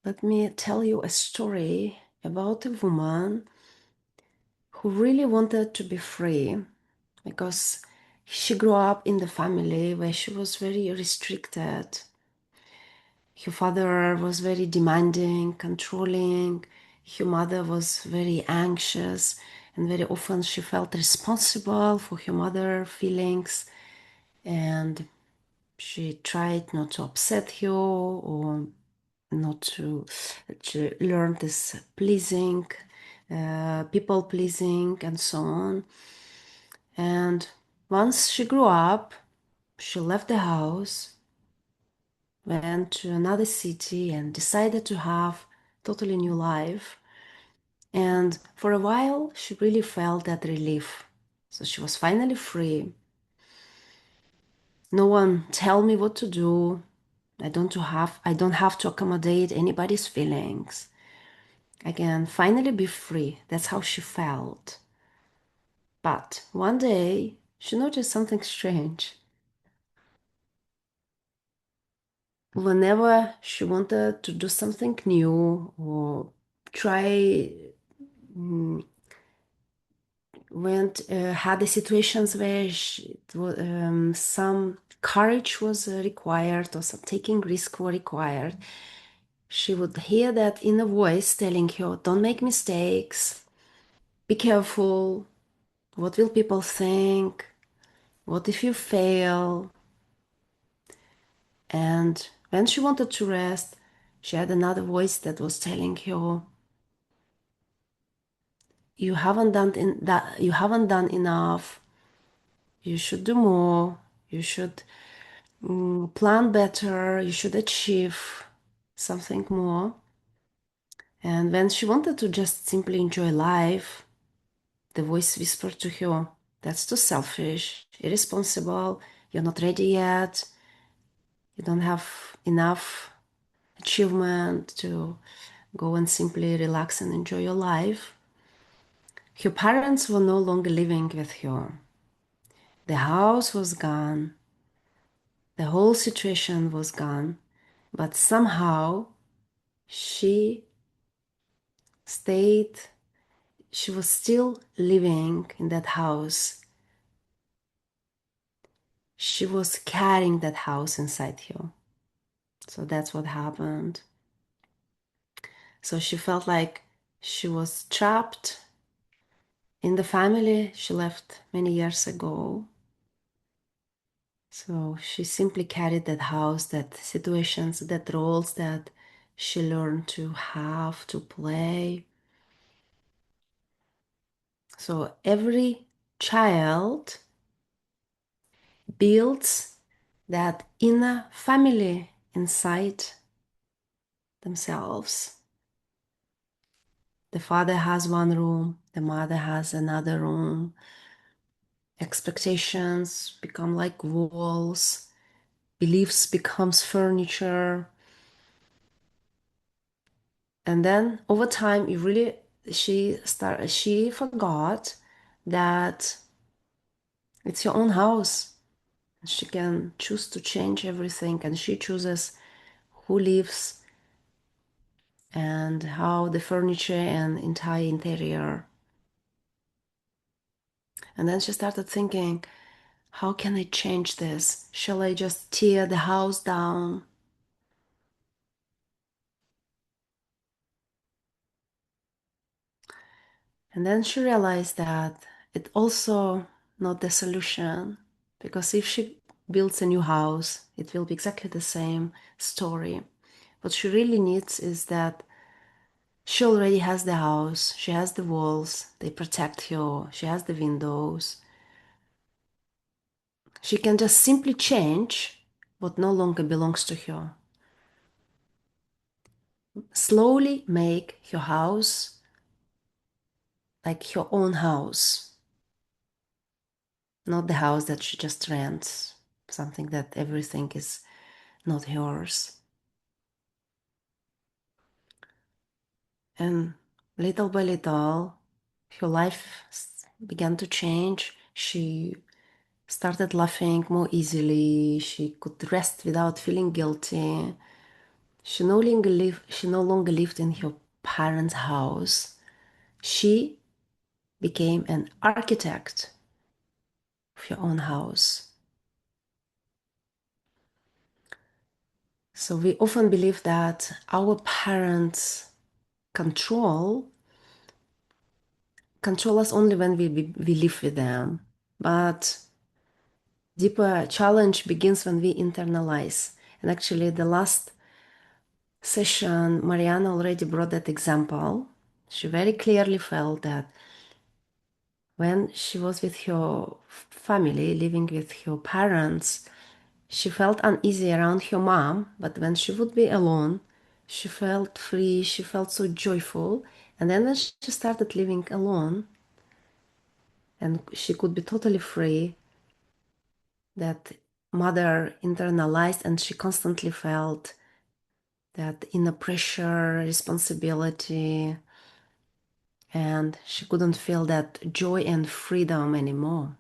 Let me tell you a story about a woman who really wanted to be free because she grew up in the family where she was very restricted. Her father was very demanding, controlling. Her mother was very anxious, and very often she felt responsible for her mother's feelings, and she tried not to upset her or not to learn this pleasing, people pleasing, and so on. And once she grew up, she left the house, went to another city, and decided to have totally new life. And for a while, she really felt that relief. So she was finally free. No one tell me what to do. I don't have to accommodate anybody's feelings. I can finally be free. That's how she felt. But one day, she noticed something strange. Whenever she wanted to do something new or try, mm, went had the situations where some courage was required or some taking risk were required, she would hear that inner voice telling her, "Don't make mistakes. Be careful. What will people think? What if you fail?" And when she wanted to rest, she had another voice that was telling her, you haven't done enough. You should do more. You should plan better. You should achieve something more." And when she wanted to just simply enjoy life, the voice whispered to her, "That's too selfish, irresponsible. You're not ready yet. You don't have enough achievement to go and simply relax and enjoy your life." Her parents were no longer living with her. The house was gone. The whole situation was gone. But somehow she stayed, she was still living in that house. She was carrying that house inside her. So that's what happened. So she felt like she was trapped in the family she left many years ago. So she simply carried that house, that situations, that roles that she learned to have, to play. So every child builds that inner family inside themselves. The father has one room, the mother has another room. Expectations become like walls, beliefs becomes furniture. And then over time, she forgot that it's your own house. She can choose to change everything, and she chooses who lives and how the furniture and entire interior. And then she started thinking, how can I change this? Shall I just tear the house down? And then she realized that it also not the solution, because if she builds a new house, it will be exactly the same story. What she really needs is that she already has the house, she has the walls, they protect her, she has the windows. She can just simply change what no longer belongs to her. Slowly make her house like her own house, not the house that she just rents, something that everything is not hers. And little by little, her life began to change. She started laughing more easily. She could rest without feeling guilty. She no longer lived in her parents' house. She became an architect of her own house. So we often believe that our parents control control us only when we live with them. But deeper challenge begins when we internalize. And actually, the last session, Mariana already brought that example. She very clearly felt that when she was with her family, living with her parents, she felt uneasy around her mom, but when she would be alone, she felt free, she felt so joyful. And then when she started living alone and she could be totally free, that mother internalized and she constantly felt that inner pressure, responsibility, and she couldn't feel that joy and freedom anymore.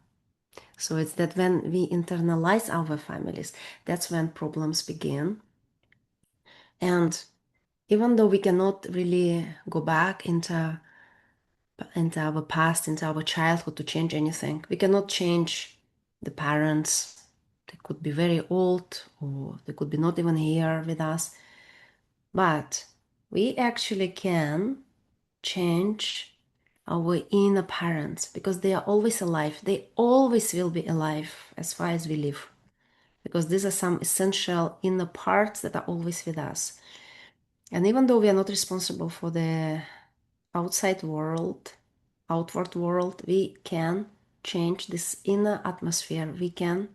So it's that when we internalize our families, that's when problems begin. And even though we cannot really go back into our past, into our childhood to change anything, we cannot change the parents. They could be very old or they could be not even here with us. But we actually can change our inner parents because they are always alive. They always will be alive as far as we live because these are some essential inner parts that are always with us. And even though we are not responsible for the outside world, outward world, we can change this inner atmosphere. We can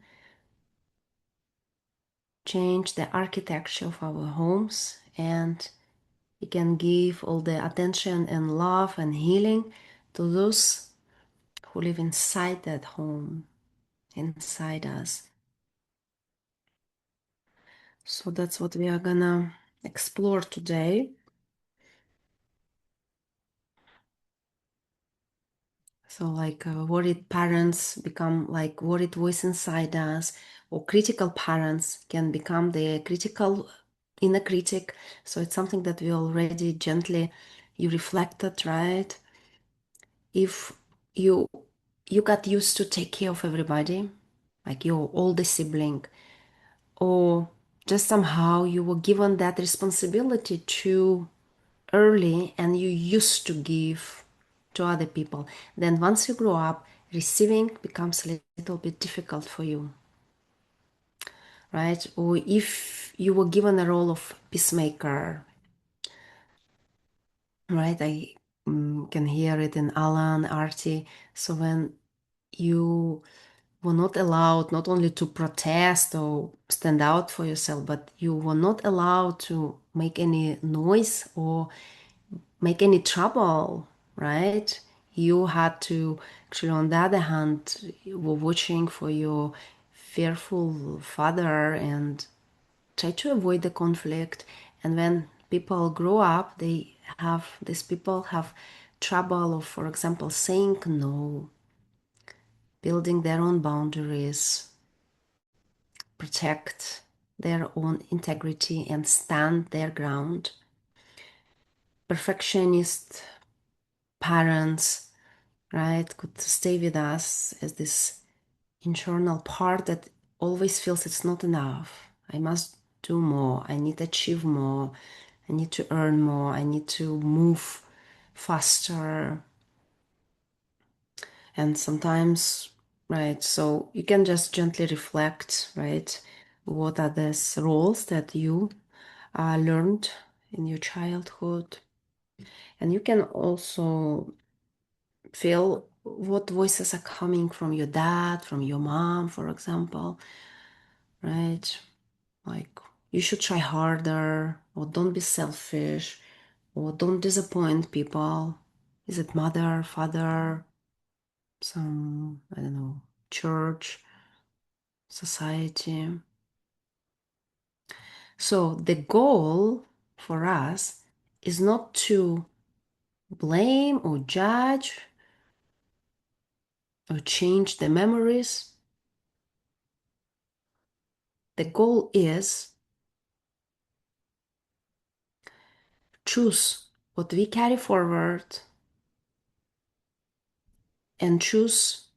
change the architecture of our homes and we can give all the attention and love and healing to those who live inside that home, inside us. So that's what we are gonna explore today. So, like worried parents become like worried voice inside us, or critical parents can become the critical inner critic. So it's something that we already gently you reflected, right? If you you got used to take care of everybody, like your older sibling, or just somehow you were given that responsibility too early and you used to give to other people, then once you grow up, receiving becomes a little bit difficult for you, right? Or if you were given a role of peacemaker, right? I can hear it in Alan, Artie. So when you were not allowed not only to protest or stand out for yourself, but you were not allowed to make any noise or make any trouble, right? You had to actually, on the other hand, you were watching for your fearful father and try to avoid the conflict. And when people grow up, these people have trouble of, for example, saying no, building their own boundaries, protect their own integrity and stand their ground. Perfectionist parents, right, could stay with us as this internal part that always feels it's not enough. I must do more. I need to achieve more. I need to earn more. I need to move faster. And sometimes, right, so you can just gently reflect, right, what are these roles that you learned in your childhood. And you can also feel what voices are coming from your dad, from your mom, for example, right? Like, you should try harder, or don't be selfish, or don't disappoint people. Is it mother, father, some, I don't know, church, society? So the goal for us is not to blame or judge or change the memories. The goal is choose what we carry forward and choose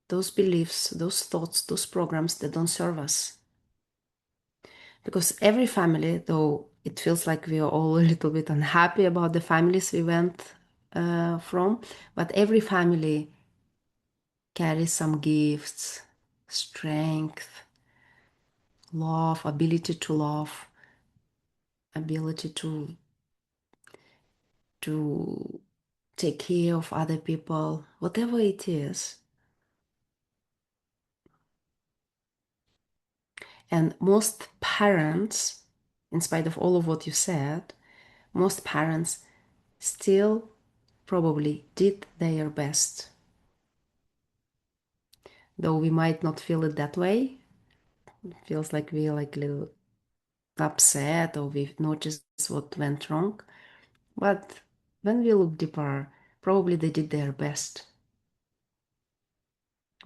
those beliefs, those thoughts, those programs that don't serve us. Because every family, though it feels like we are all a little bit unhappy about the families we went from, but every family carries some gifts, strength, love, ability to take care of other people, whatever it is. And most parents, in spite of all of what you said, most parents still probably did their best. Though we might not feel it that way, it feels like we're like a little upset or we've noticed what went wrong. But when we look deeper, probably they did their best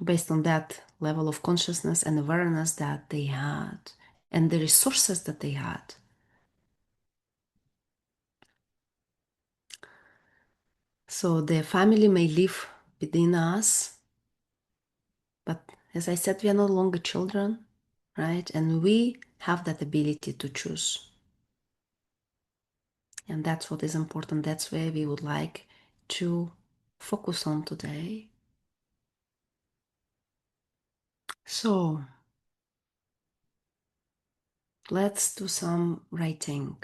based on that level of consciousness and awareness that they had and the resources that they had. So the family may live within us, but as I said, we are no longer children, right? And we have that ability to choose. And that's what is important. That's where we would like to focus on today. So let's do some writing.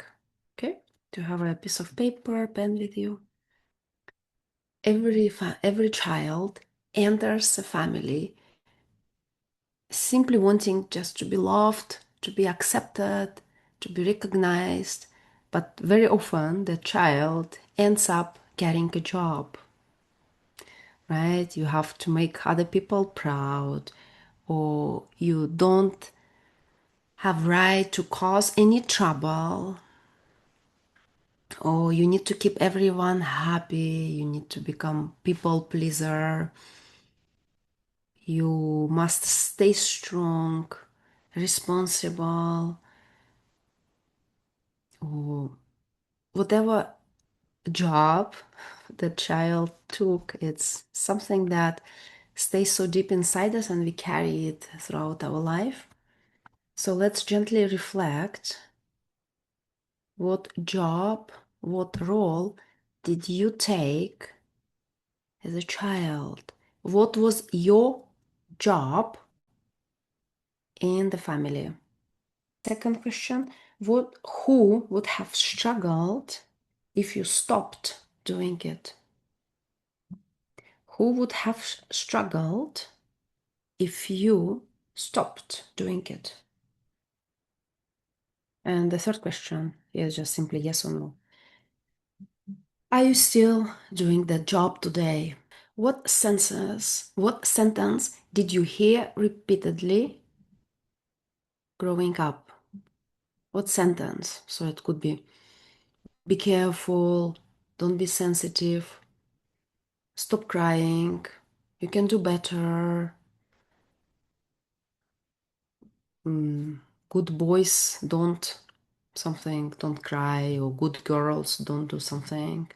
Okay? Do you have a piece of paper, pen with you? Every child enters a family simply wanting just to be loved, to be accepted, to be recognized. But very often the child ends up getting a job, right? You have to make other people proud, or you don't have right to cause any trouble, or you need to keep everyone happy, you need to become people pleaser, you must stay strong, responsible, or whatever job the child took. It's something that stays so deep inside us and we carry it throughout our life. So let's gently reflect. What job, what role did you take as a child? What was your job in the family? Second question, who would have struggled if you stopped doing it? Who would have struggled if you stopped doing it? And the third question is just simply yes or no. Are you still doing that job today? What sentence did you hear repeatedly growing up? What sentence? So it could be careful, don't be sensitive, stop crying, you can do better, mm, good boys don't cry, or good girls don't do something.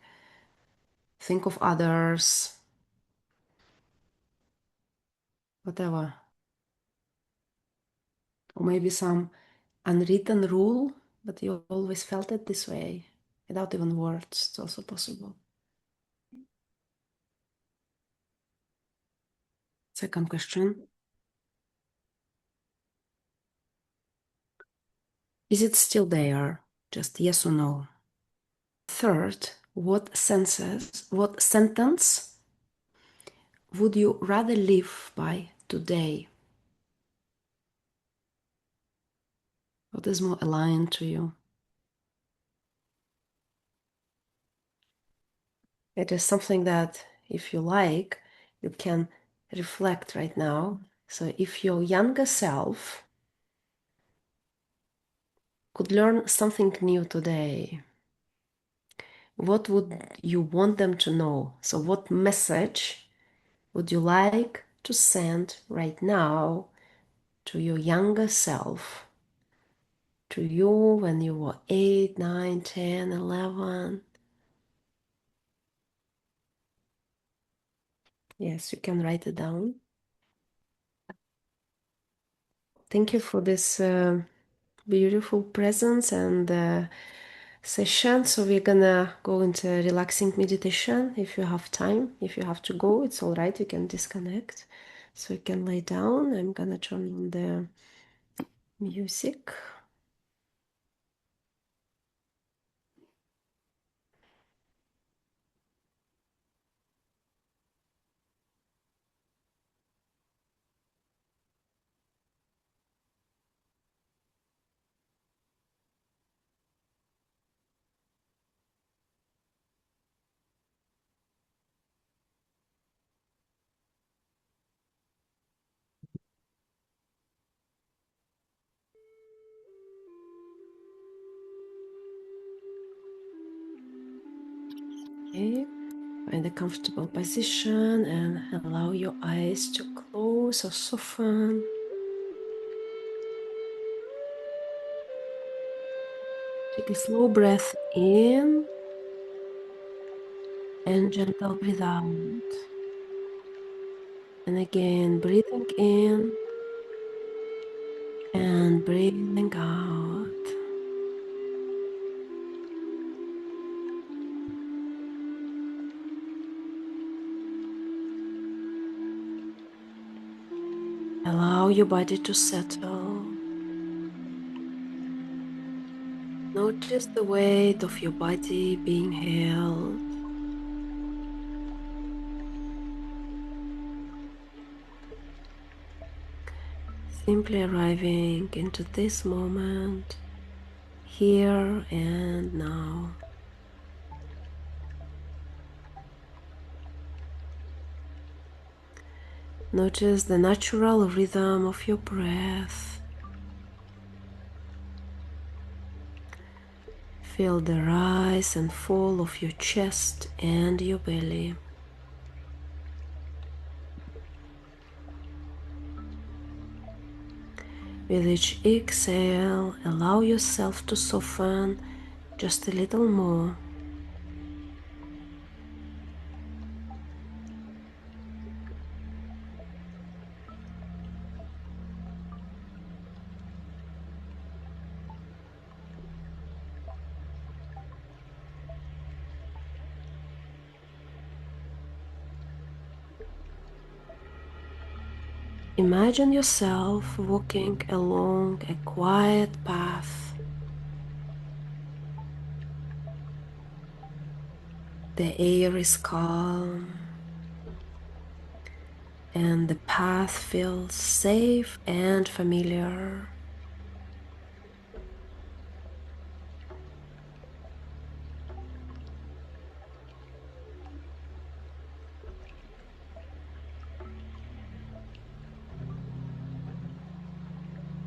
Think of others, whatever. Or maybe some unwritten rule, but you always felt it this way without even words. It's also possible. Second question. Is it still there? Just yes or no. Third, what sentence would you rather live by today? What is more aligned to you? It is something that, if you like, you can reflect right now. So if your younger self could learn something new today, what would you want them to know? So what message would you like to send right now to your younger self to you when you were 8, 9, 10, 11. Yes, you can write it down. Thank you for this beautiful presence and session. So we're gonna go into relaxing meditation if you have time. If you have to go, it's all right. You can disconnect. So you can lay down. I'm gonna turn on the music. Okay. Find a comfortable position and allow your eyes to close or soften. Take a slow breath in and gentle breathe out. And again, breathing in and breathing out. Allow your body to settle. Notice the weight of your body being held. Simply arriving into this moment, here and now. Notice the natural rhythm of your breath. Feel the rise and fall of your chest and your belly. With each exhale, allow yourself to soften just a little more. Imagine yourself walking along a quiet path. The air is calm and the path feels safe and familiar.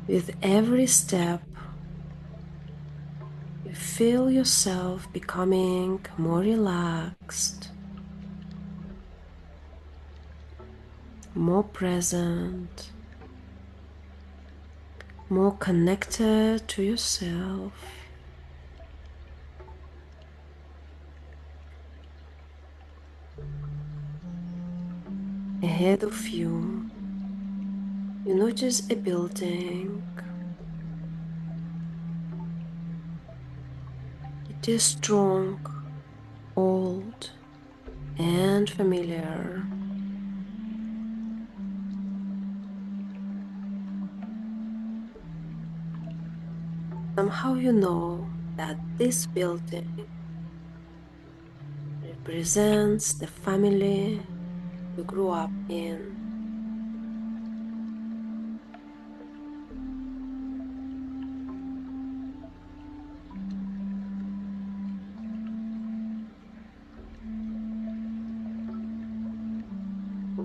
With every step, you feel yourself becoming more relaxed, more present, more connected to yourself. Ahead of you, you notice a building. It is strong, old, and familiar. Somehow you know that this building represents the family you grew up in.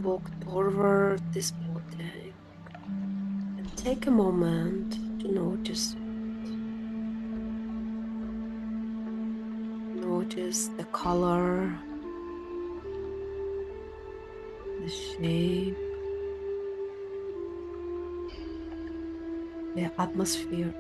Walk toward this building and take a moment to notice it. Notice the color, the shape, the atmosphere.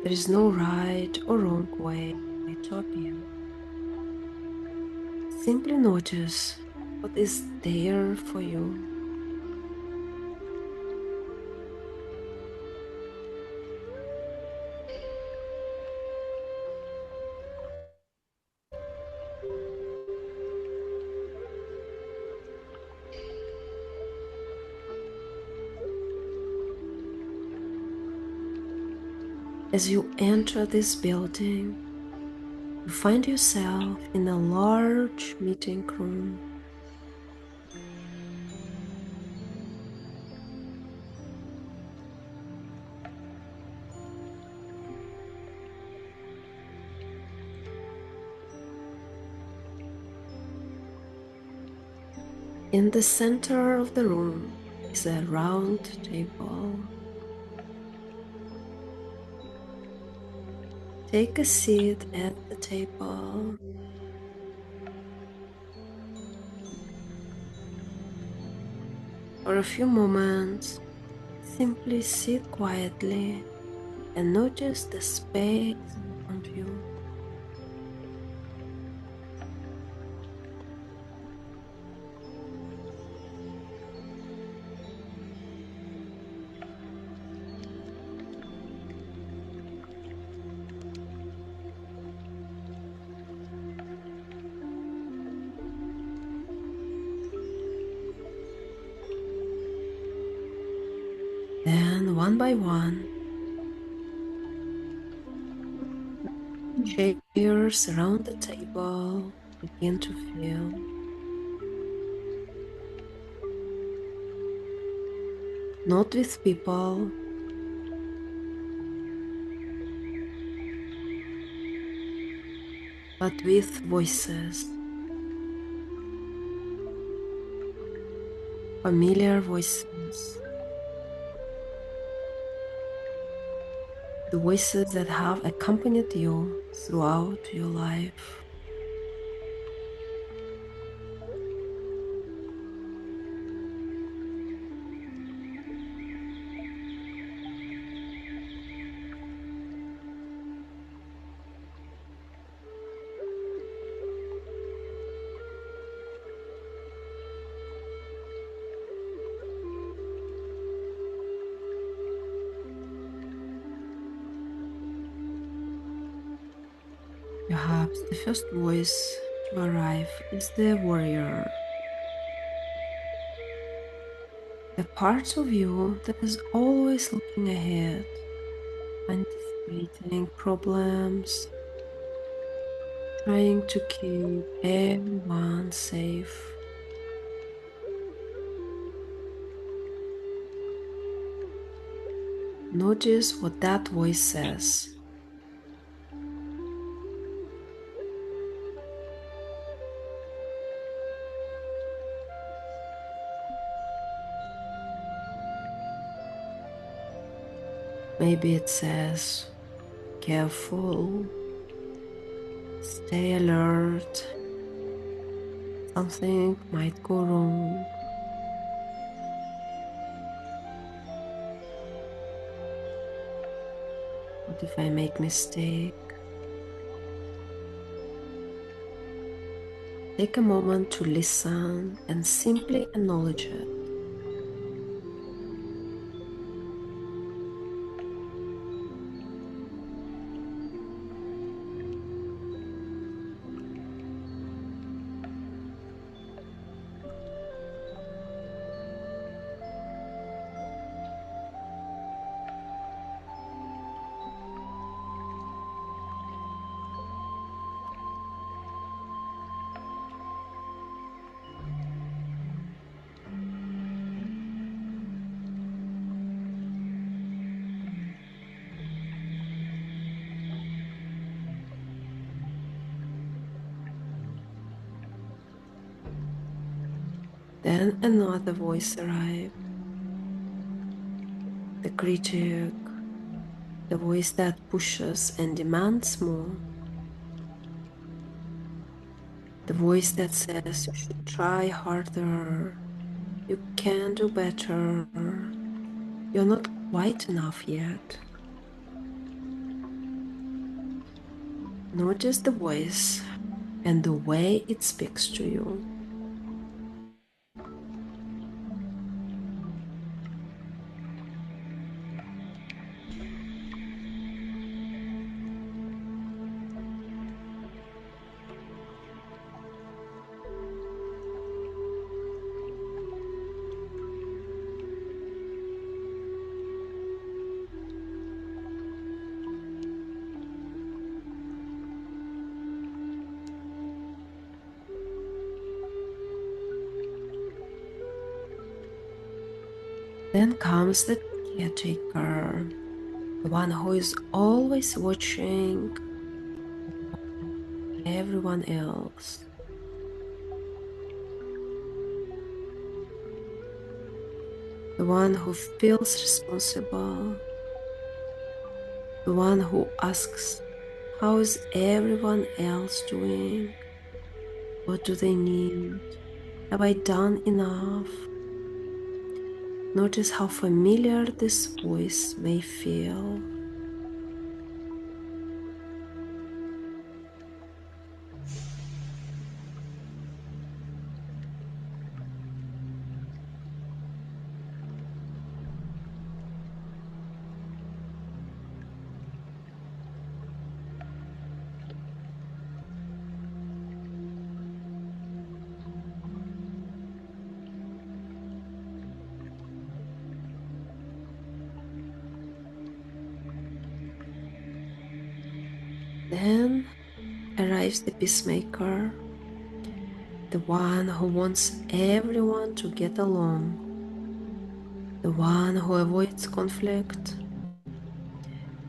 There is no right or wrong way to appear. Simply notice what is there for you. As you enter this building, you find yourself in a large meeting room. In the center of the room is a round table. Take a seat at the table. For a few moments, simply sit quietly and notice the space around you. Then, one by one, chairs around the table begin to fill, not with people, but with voices, familiar voices, the voices that have accompanied you throughout your life. Perhaps the first voice to arrive is the warrior, the part of you that is always looking ahead, anticipating problems, trying to keep everyone safe. Notice what that voice says. Maybe it says, careful, stay alert, something might go wrong. What if I make mistake? Take a moment to listen and simply acknowledge it. Then another voice arrives, the critic, the voice that pushes and demands more, the voice that says you should try harder, you can do better, you're not quite enough yet. Notice the voice and the way it speaks to you. Then comes the caretaker, the one who is always watching everyone else, the one who feels responsible, the one who asks, how is everyone else doing? What do they need? Have I done enough? Notice how familiar this voice may feel. Then arrives the peacemaker, the one who wants everyone to get along, the one who avoids conflict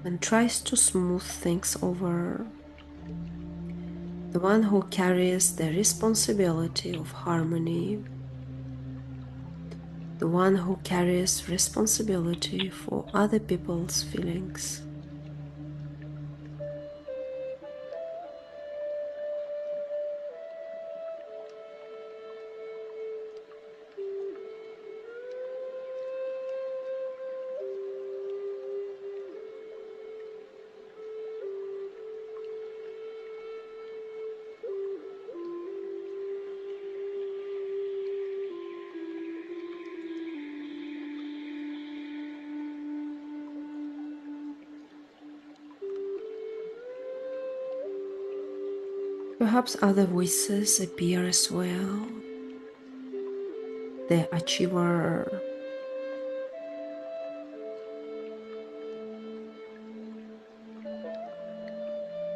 and tries to smooth things over, the one who carries the responsibility of harmony, the one who carries responsibility for other people's feelings. Perhaps other voices appear as well. The achiever,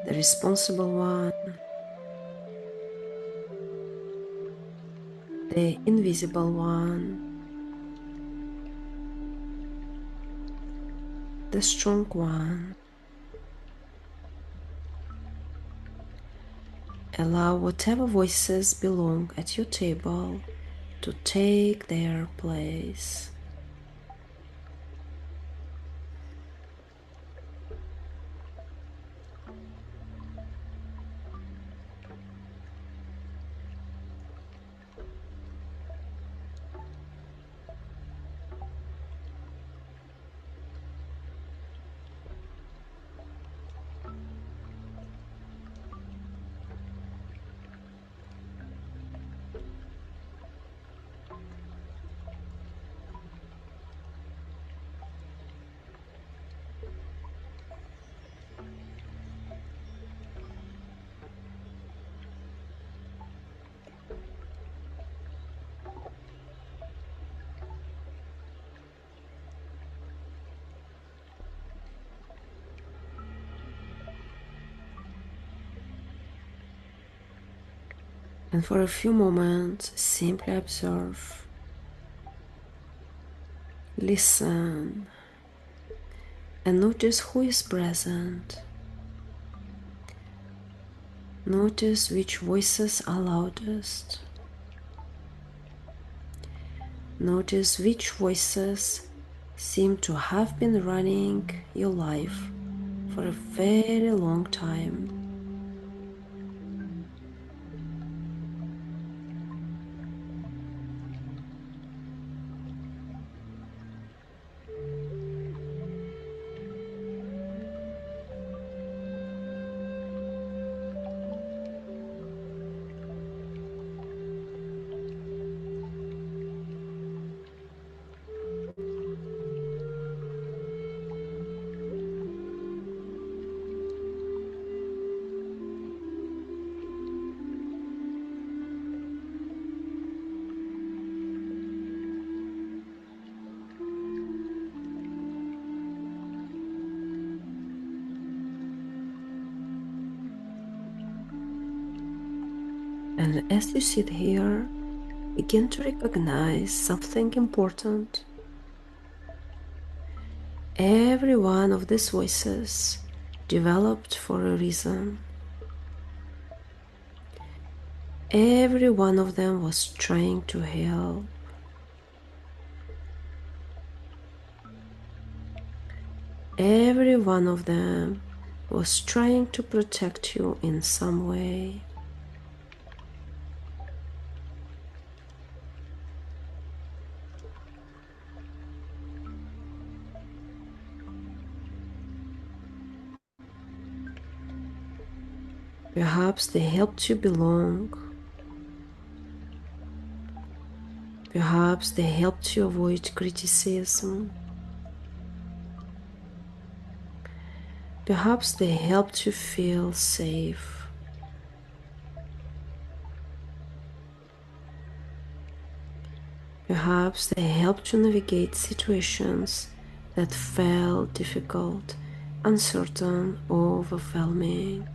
the responsible one, the invisible one, the strong one. Allow whatever voices belong at your table to take their place. And for a few moments, simply observe, listen, and notice who is present. Notice which voices are loudest. Notice which voices seem to have been running your life for a very long time. And as you sit here, begin to recognize something important. Every one of these voices developed for a reason. Every one of them was trying to help. Every one of them was trying to protect you in some way. Perhaps they helped you belong. Perhaps they helped you avoid criticism. Perhaps they helped you feel safe. Perhaps they helped you navigate situations that felt difficult, uncertain, or overwhelming.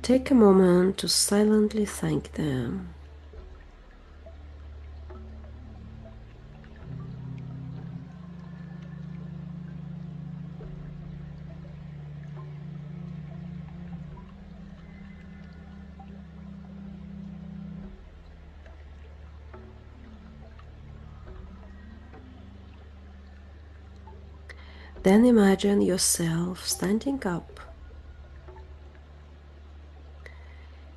Take a moment to silently thank them. Then imagine yourself standing up.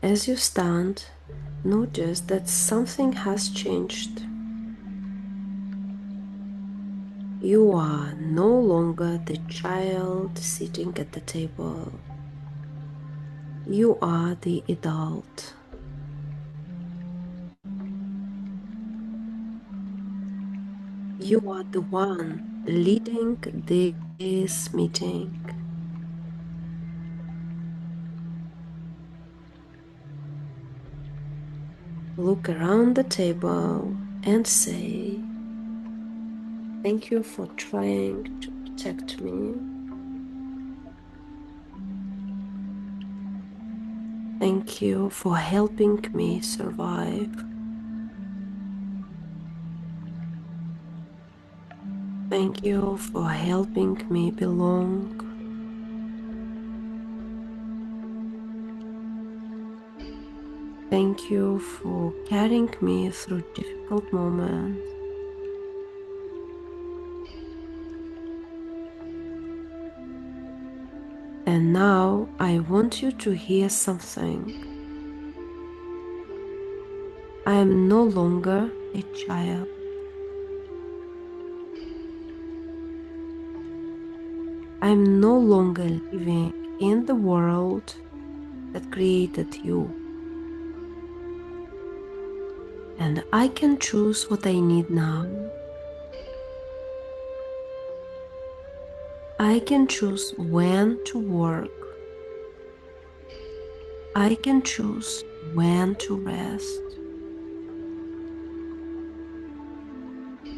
As you stand, notice that something has changed. You are no longer the child sitting at the table. You are the adult. You are the one leading this meeting. Look around the table and say, "Thank you for trying to protect me. Thank you for helping me survive. Thank you for helping me belong. Thank you for carrying me through difficult moments. And now I want you to hear something. I am no longer a child. I am no longer living in the world that created you. And I can choose what I need now. I can choose when to work. I can choose when to rest.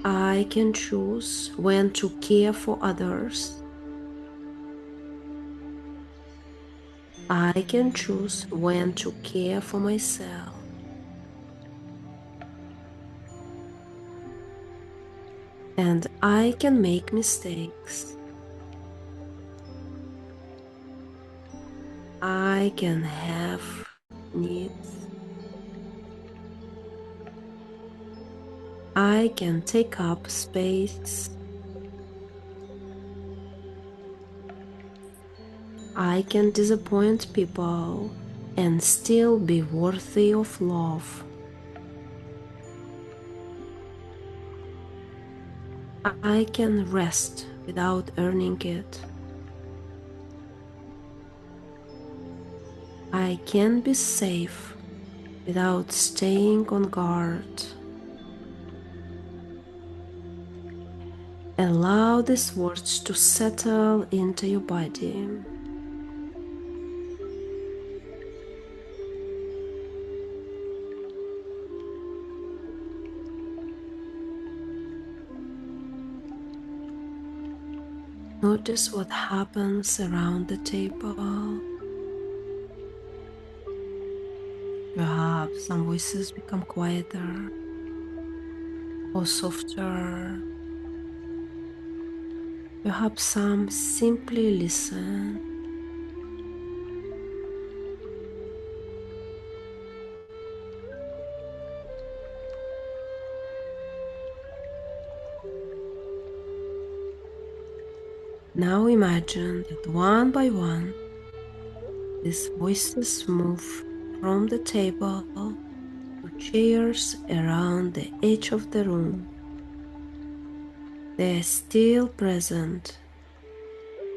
I can choose when to care for others. I can choose when to care for myself. And I can make mistakes. I can have needs. I can take up space. I can disappoint people and still be worthy of love. I can rest without earning it. I can be safe without staying on guard. Allow these words to settle into your body. Notice what happens around the table. Perhaps some voices become quieter or softer. Perhaps some simply listen. Now imagine that one by one, these voices move from the table to chairs around the edge of the room. They are still present.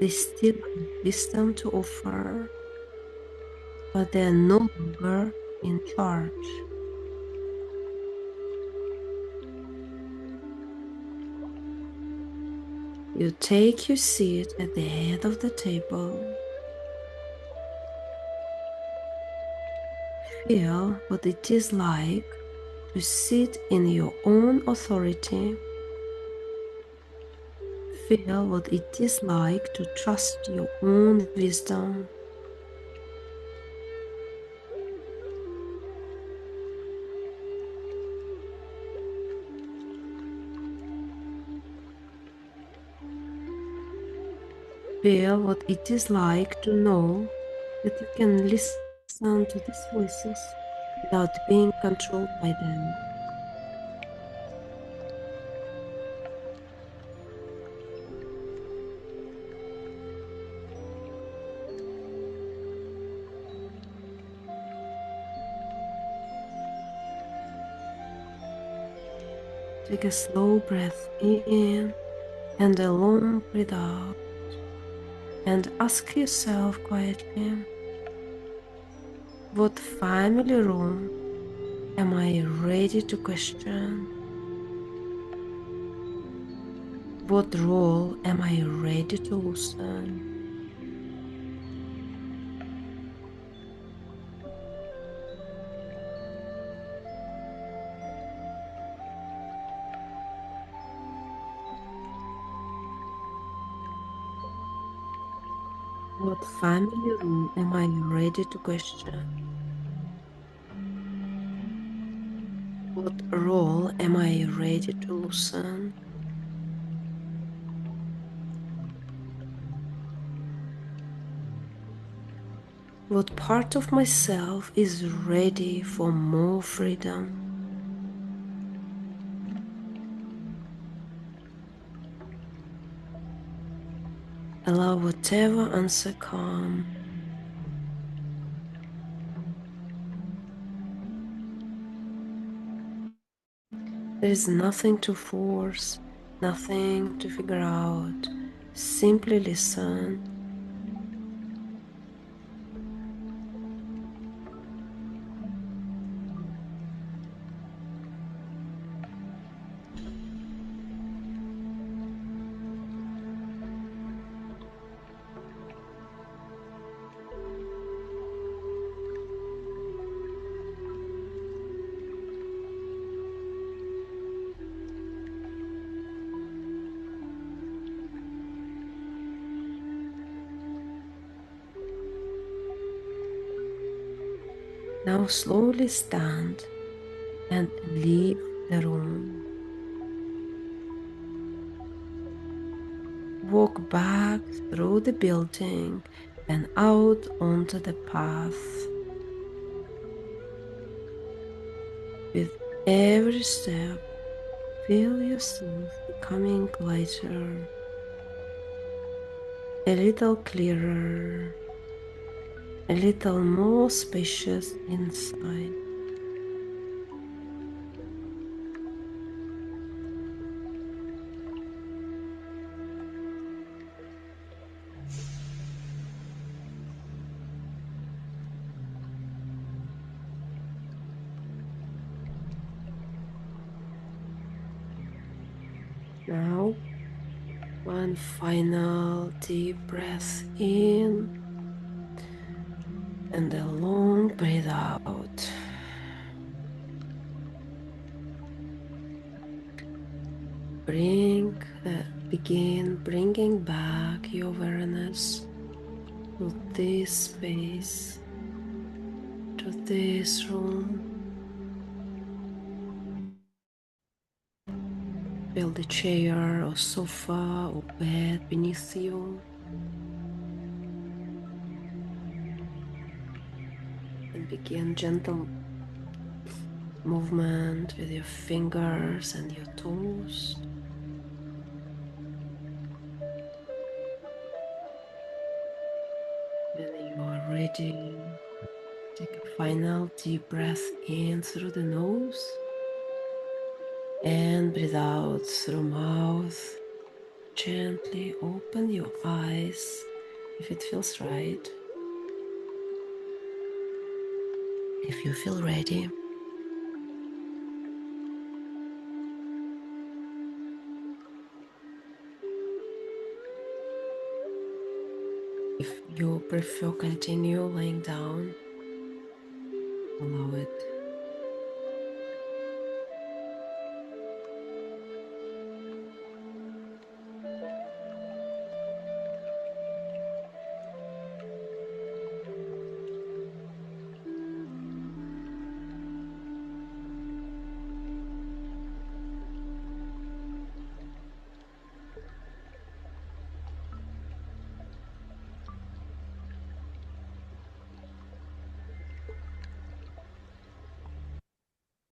They still have wisdom to offer, but they are no longer in charge. You take your seat at the head of the table. Feel what it is like to sit in your own authority. Feel what it is like to trust your own wisdom. Feel what it is like to know that you can listen to these voices without being controlled by them. Take a slow breath in and a long breath out, and ask yourself quietly, what family room am I ready to question? What role am I ready to loosen? What family room am I ready to question? What role am I ready to loosen? What part of myself is ready for more freedom? Allow whatever answer come. There is nothing to force, nothing to figure out. Simply listen. Now slowly stand and leave the room. Walk back through the building and out onto the path. With every step, feel yourself becoming lighter, a little clearer, a little more spacious inside. Now, one final deep breath in and a long breath out. Bring the begin bringing back your awareness to this space, to this room. Feel the chair or sofa or bed beneath you and begin gentle movement with your fingers and your toes. When you are ready, take a final deep breath in through the nose and breathe out through mouth. Gently open your eyes if it feels right. If you feel ready, if you prefer continue laying down, allow it.